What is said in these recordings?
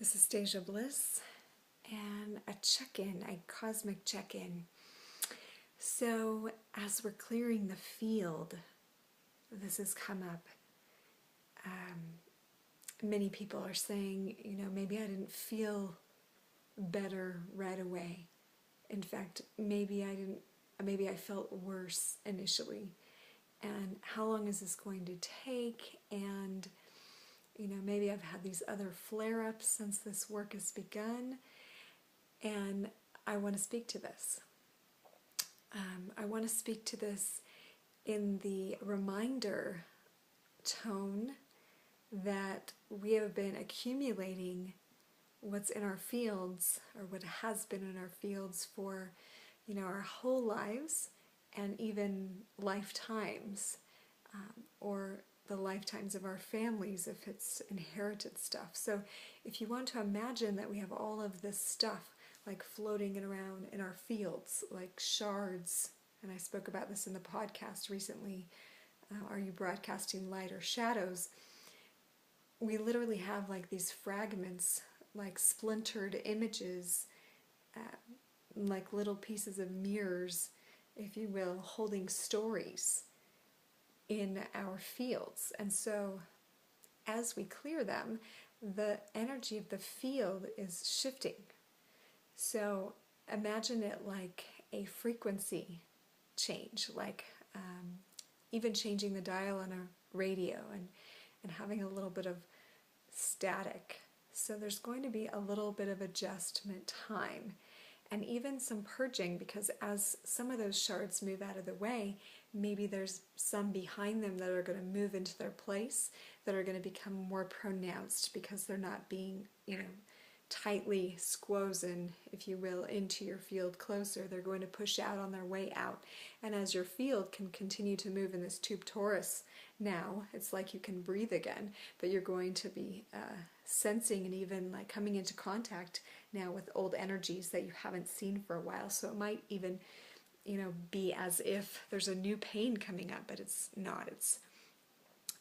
This is Deja Bliss and a check-in, a cosmic check-in. So as we're clearing the field, this has come up. Many people are saying, maybe I didn't feel better right away. In fact, maybe I felt worse initially. And how long is this going to take? And maybe I've had these other flare-ups since this work has begun, and I want to speak to this. I want to speak to this in the reminder tone that we have been accumulating what's in our fields, or what has been in our fields for, our whole lives, and even lifetimes, or the lifetimes of our families if it's inherited stuff. So if you want to imagine that we have all of this stuff like floating around in our fields, like shards, and I spoke about this in the podcast recently, Are You Broadcasting Light or Shadows? We literally have like these fragments, like splintered images, like little pieces of mirrors, if you will, holding stories in our fields. And so as we clear them, the energy of the field is shifting. So imagine it like a frequency change, like even changing the dial on a radio and having a little bit of static. So there's going to be a little bit of adjustment time, and even some purging, because as some of those shards move out of the way, maybe there's some behind them that are going to move into their place, that are going to become more pronounced because they're not being, tightly squozen, if you will, into your field closer. They're going to push out on their way out. And as your field can continue to move in this tube torus now, it's like you can breathe again, but you're going to be sensing and even like coming into contact now with old energies that you haven't seen for a while. So it might even, be as if there's a new pain coming up, but it's not. It's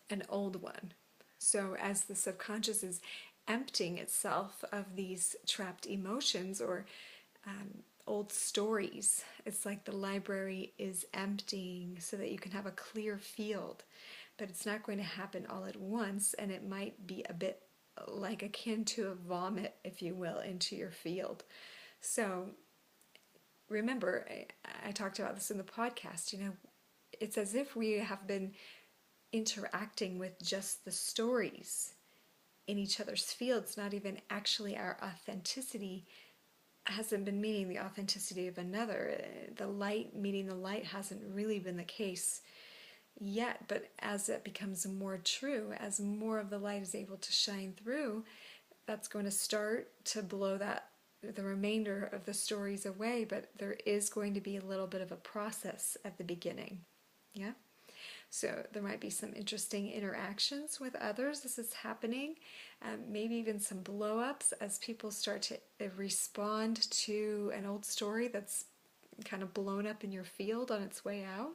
an old one. So as the subconscious is emptying itself of these trapped emotions or old stories, it's like the library is emptying so that you can have a clear field. But it's not going to happen all at once, and it might be a bit like akin to a vomit, if you will, into your field. So remember, I talked about this in the podcast, it's as if we have been interacting with just the stories in each other's fields, not even actually our authenticity hasn't been meeting the authenticity of another. The light meeting the light hasn't really been the case yet, but as it becomes more true, as more of the light is able to shine through, that's going to start to blow the remainder of the stories away, but there is going to be a little bit of a process at the beginning. Yeah? So there might be some interesting interactions with others. This is happening. Maybe even some blow-ups as people start to respond to an old story that's kind of blown up in your field on its way out.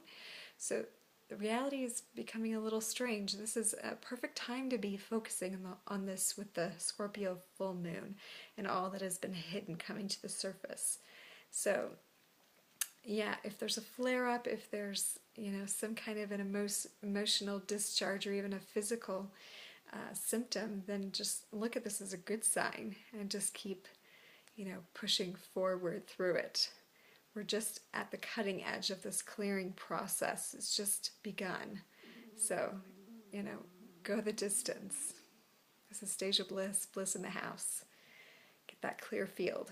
So the reality is becoming a little strange. This is a perfect time to be focusing on this with the Scorpio full moon and all that has been hidden coming to the surface. So yeah, if there's a flare-up, if there's, some kind of an emotional discharge or even a physical symptom, then just look at this as a good sign and just keep, pushing forward through it. We're just at the cutting edge of this clearing process. It's just begun. So, go the distance. This is Deja Bliss, Bliss in the house. Get that clear field.